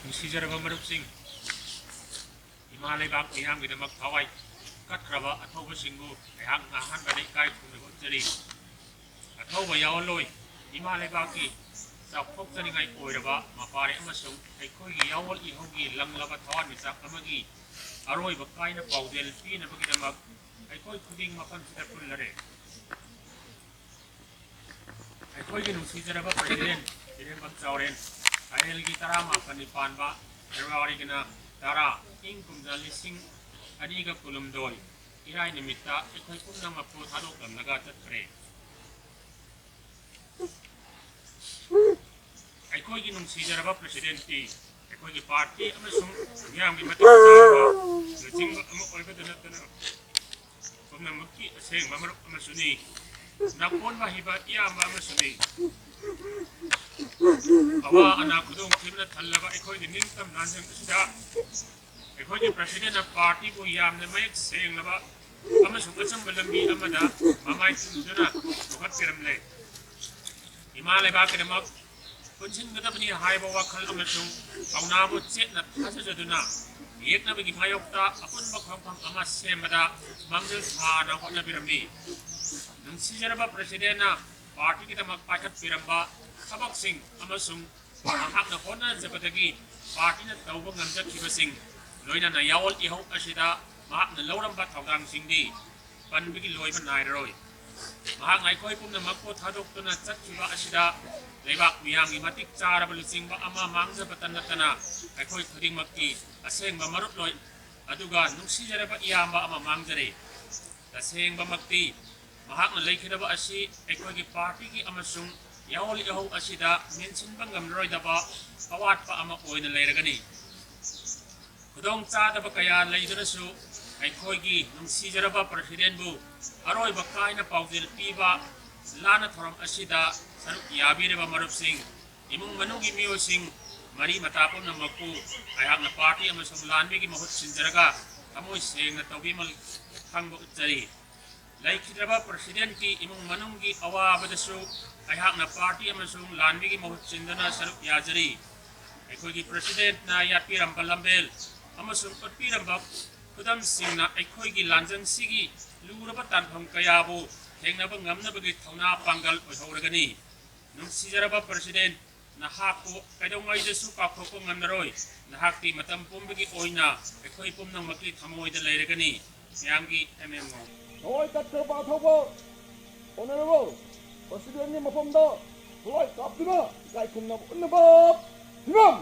ꯅꯨꯡꯁꯤꯖꯔꯕ ꯃꯔꯨꯞꯁꯤꯡ, ꯏꯃꯥ ꯂꯩꯕꯥꯛ ꯃꯤꯌꯥꯝꯒꯤꯗꯃꯛ ꯊꯋꯥꯏ ꯀꯠꯈ꯭ꯔꯕ ꯑꯊꯧꯕꯁꯤꯡꯕꯨ ꯑꯩꯍꯥꯛꯅ ꯑꯍꯥꯟꯕꯗ ꯏꯀꯥꯏ ꯈꯨꯝꯅꯕ ꯎꯠꯆꯔꯤ꯫ ꯑꯊꯧꯕ ꯌꯥꯑꯣꯟꯂꯣꯏ ꯏꯃꯥ ꯂꯩꯕꯥꯛꯀꯤ ꯆꯥꯎꯊꯣꯛꯆꯅꯤꯡꯉꯥꯏ ꯑꯣꯏꯔꯕ ꯃꯄꯥꯔꯤ ꯑꯃꯁꯨꯡ ꯑꯩꯈꯣꯏꯒꯤ ꯌꯥꯑꯣꯟ ꯏꯍꯧꯒꯤ ꯂꯪꯂꯕ ꯊꯋꯥꯟꯃꯤꯆꯥꯛ ꯑꯃꯒꯤ ꯑꯔꯣꯏꯕ ꯀꯥꯏꯅ ꯄꯥꯎꯖꯦꯜ ꯄꯤꯅꯕꯒꯤꯗꯃꯛ ꯑꯩꯈꯣꯏ ꯈꯨꯗꯤꯡ ꯃꯐꯝꯁꯤꯗ ꯄꯨꯜꯂꯔꯦ꯫ ꯑꯩꯈꯣꯏꯒꯤ ꯅꯨꯡꯁꯤꯖꯔꯕ ꯄ꯭ꯔꯦꯁꯤꯗꯦꯟꯠ ꯏꯔꯦꯡꯕꯝ ꯆꯥꯎꯔꯦꯟ ꯑꯥꯏꯔꯦꯜꯒꯤ 19ꯅꯤ ꯄꯥꯟꯕ ꯐꯦꯕ꯭ꯔꯨꯋꯥꯔꯤꯒꯤ 10 ꯏꯪ ꯀꯨꯝꯖꯥ 2019 ꯏꯔꯥꯏ ꯅꯨꯃꯤꯠꯇ ꯑꯩꯈꯣꯏ ꯄꯨꯝꯅꯃꯛꯄꯨ ꯊꯥꯗꯣꯛꯂꯝꯂꯒ ꯆꯠꯈ꯭ꯔꯦ꯫ ꯑꯩꯈꯣꯏꯒꯤ ꯅꯨꯡꯁꯤꯖꯔꯕ ꯄ꯭ꯔꯦꯁꯤꯗꯦꯟꯠꯇꯤ ꯑꯩꯈꯣꯏꯒꯤ ꯄꯥꯔꯇꯤ ꯑꯃꯁꯨꯡ ꯃꯤꯌꯥꯝꯒꯤ ꯃꯇꯤꯛ ꯆꯥꯕ ꯂꯨꯆꯤꯡꯕ ꯑꯃ ꯑꯣꯏꯕꯇ ꯅꯠꯇꯅ ꯄꯨꯝꯅꯃꯛꯀꯤ ꯑꯁꯦꯡꯕ ꯃꯔꯨꯞ ꯑꯃꯁꯨꯅꯤ, ꯅꯥꯀꯣꯟꯕ ꯍꯩꯕ ꯏꯌꯥꯝꯕ ꯑꯃꯁꯨꯅꯤ꯫ ꯑꯋꯥ ꯑꯅꯥ ꯈꯨꯗꯣꯡꯊꯤꯕꯅ ꯊꯜꯂꯕ ꯑꯩꯈꯣꯏꯒꯤ ꯅꯤꯡꯇꯝ ꯂꯥꯟꯖꯪ ꯑꯁꯤꯗ ꯑꯩꯈꯣꯏꯒꯤ ꯄ꯭ꯔꯦꯁꯤꯗꯦꯟꯠꯅ ꯄꯥꯔꯇꯤꯕꯨ ꯌꯥꯝꯅ ꯃꯌꯦꯛ ꯁꯦꯡꯂꯕ ꯑꯃꯁꯨꯡ ꯑꯆꯨꯝꯕ ꯂꯝꯕꯤ ꯑꯃꯗ ꯃꯃꯥꯏ ꯆꯨꯝꯗꯨꯅ ꯄꯨꯈꯠꯄꯤꯔꯝꯂꯦ꯫ ꯏꯃꯥ ꯂꯩꯕꯥꯛꯀꯤꯗꯃꯛ ꯄꯨꯟꯁꯤꯟꯒꯗꯕꯅꯤ ꯍꯥꯏꯕ ꯋꯥꯈꯜ ꯑꯃꯁꯨꯡ ꯄꯥꯎꯅꯥꯕꯨ ꯆꯦꯠꯅ ꯊꯥꯖꯖꯗꯨꯅ ꯌꯦꯛꯅꯕꯒꯤ ꯃꯥꯌꯣꯛꯇ ꯑꯄꯨꯟꯕ ꯈꯣꯡꯐꯝ ꯑꯃ ꯁꯦꯝꯕꯗ ꯃꯥꯡꯖꯤꯜ ꯊꯥꯅ ꯍꯣꯠꯅꯕꯤꯔꯝꯃꯤ꯫ ꯅꯨꯡꯁꯤꯖꯔꯕ ꯄ꯭ꯔꯦꯁꯤꯗꯦꯟꯠꯅ ꯄꯥꯔꯇꯤꯒꯤꯗꯃꯛ ꯄꯥꯏꯈꯠꯄꯤꯔꯝꯕ ꯊꯕꯛꯁꯤꯡ ꯑꯃꯁꯨꯡ ꯃꯍꯥꯛꯅ ꯍꯣꯠꯅꯖꯕꯗꯒꯤ ꯄꯥꯔꯇꯤꯅ ꯇꯧꯕ ꯉꯝꯖꯈꯤꯕꯁꯤꯡ, ꯂꯣꯏꯅꯅ ꯌꯥꯑꯣꯟ ꯏꯍꯧ ꯑꯁꯤꯗ ꯃꯍꯥꯛꯅ ꯂꯧꯔꯝꯕ ꯊꯧꯗꯥꯡꯁꯤꯡꯗꯤ ꯄꯟꯕꯒꯤ ꯂꯣꯏꯕ ꯅꯥꯏꯔꯔꯣꯏ꯫ ꯃꯍꯥꯛꯅ ꯑꯩꯈꯣꯏ ꯄꯨꯝꯅꯃꯛꯄꯨ ꯊꯥꯗꯣꯛꯇꯨꯅ ꯆꯠꯈꯤꯕ ꯑꯁꯤꯗ ꯂꯩꯕꯥꯛ ꯃꯤꯌꯥꯝꯒꯤ ꯃꯇꯤꯛ ꯆꯥꯔꯕ ꯂꯨꯆꯤꯡꯕ ꯑꯃ ꯃꯥꯡꯖꯕꯇ ꯅꯠꯇꯅ ꯑꯩꯈꯣꯏ ꯈꯨꯗꯤꯡꯃꯛꯀꯤ ꯑꯁꯦꯡꯕ ꯃꯔꯨꯞꯂꯣꯏ ꯑꯗꯨꯒ ꯅꯨꯡꯁꯤꯖꯔꯕ ꯏꯌꯥꯝꯕ ꯑꯃ ꯃꯥꯡꯖꯔꯦ꯫ ꯇꯁꯦꯡꯕꯃꯛꯇꯤ ꯃꯍꯥꯛꯅ ꯂꯩꯈꯤꯗꯕ ꯑꯁꯤ ꯑꯩꯈꯣꯏꯒꯤ ꯄꯥꯔꯇꯤꯒꯤ ꯑꯃꯁꯨꯡ ꯌꯥꯑꯣꯟ ꯏꯍꯧ ꯑꯁꯤꯗ ꯃꯦꯟꯁꯤꯟꯕ ꯉꯝꯂꯔꯣꯏꯗꯕ ꯑꯋꯥꯠꯄ ꯑꯃ ꯑꯣꯏꯅ ꯂꯩꯔꯒꯅꯤ꯫ ꯈꯨꯗꯣꯡꯆꯥꯗꯕ ꯀꯌꯥ ꯂꯩꯗꯨꯅꯁꯨ ꯑꯩꯈꯣꯏꯒꯤ ꯅꯨꯡꯁꯤꯖꯔꯕ ꯄ꯭ꯔꯦꯁꯤꯗꯦꯟꯠꯕꯨ ꯑꯔꯣꯏꯕ ꯀꯥꯏꯅ ꯄꯥꯎꯖꯦꯜ ꯄꯤꯕ ꯂꯥꯟꯅ ꯊꯧꯔꯝ ꯑꯁꯤꯗ ꯁꯔꯨꯛ ꯌꯥꯕꯤꯔꯤꯕ ꯃꯔꯨꯞꯁꯤꯡ, ꯏꯃꯨꯡ ꯃꯅꯨꯡꯒꯤ ꯃꯤꯑꯣꯏꯁꯤꯡ, ꯃꯔꯤ ꯃꯇꯥ ꯄꯨꯝꯅꯃꯛꯄꯨ ꯑꯩꯍꯥꯛꯅ ꯄꯥꯔꯇꯤ ꯑꯃꯁꯨꯡ ꯂꯥꯟꯃꯤꯒꯤ ꯃꯍꯨꯠ ꯁꯤꯟꯖꯔꯒ ꯊꯃꯣꯏ ꯁꯦꯡꯅ ꯇꯧꯕꯤꯃꯜ ꯈꯪꯕ ꯎꯠꯆꯔꯤ꯫ ꯂꯩꯈꯤꯗ꯭ꯔꯕ ꯄ꯭ꯔꯦꯁꯤꯗꯦꯟꯠꯀꯤ ꯏꯃꯨꯡ ꯃꯅꯨꯡꯒꯤ ꯑꯋꯥꯕꯗꯁꯨ ꯑꯩꯍꯥꯛꯅ ꯄꯥꯔꯇꯤ ꯑꯃꯁꯨꯡ ꯂꯥꯟꯃꯤꯒꯤ ꯃꯍꯨꯠ ꯁꯤꯟꯗꯨꯅ ꯁꯔꯨꯛ ꯌꯥꯖꯔꯤ꯫ ꯑꯩꯈꯣꯏꯒꯤ ꯄ꯭ꯔꯦꯁꯤꯗꯦꯟꯠꯅ ꯌꯥꯠꯄꯤꯔꯝꯕ ꯂꯝꯕꯦꯜ ꯑꯃꯁꯨꯡ ꯎꯠꯄꯤꯔꯝꯕ ꯈꯨꯗꯝꯁꯤꯡꯅ ꯑꯩꯈꯣꯏꯒꯤ ꯂꯥꯟꯖꯪꯁꯤꯒꯤ ꯂꯨꯔꯕ ꯇꯥꯟꯐꯝ ꯀꯌꯥꯕꯨ ꯊꯦꯡꯅꯕ ꯉꯝꯅꯕꯒꯤ ꯊꯧꯅꯥ ꯄꯥꯡꯒꯜ ꯑꯣꯏꯍꯧꯔꯒꯅꯤ꯫ ꯅꯨꯡꯁꯤꯖꯔꯕ ꯄ꯭ꯔꯦꯁꯤꯗꯦꯟꯠ, ꯅꯍꯥꯛꯄꯨ ꯀꯩꯗꯧꯉꯩꯗꯁꯨ ꯀꯥꯎꯊꯣꯛꯄ ꯉꯝꯂꯔꯣꯏ꯫ ꯅꯍꯥꯛꯇꯤ ꯃꯇꯝ ꯄꯨꯝꯕꯒꯤ ꯑꯣꯏꯅ ꯑꯩꯈꯣꯏ ꯄꯨꯝꯅꯃꯛꯀꯤ ꯊꯃꯣꯏꯗ ꯂꯩꯔꯒꯅꯤ꯫ ꯃꯌꯥꯝꯒꯤ MMO ꯊꯋꯥꯏ ꯀꯠꯈ꯭ꯔꯕ ꯑꯊꯧꯕ ꯑꯣꯅꯔꯦꯕꯜ ꯄ꯭ꯔꯦꯁꯤꯗꯦꯟꯠꯀꯤ ꯃꯐꯝꯗ ꯊꯋꯥꯏ ꯀꯥꯞꯇꯨꯅ ꯏꯀꯥꯏ ꯈꯨꯝꯅꯕ ꯎꯠꯅꯕ ꯐꯤꯕꯝ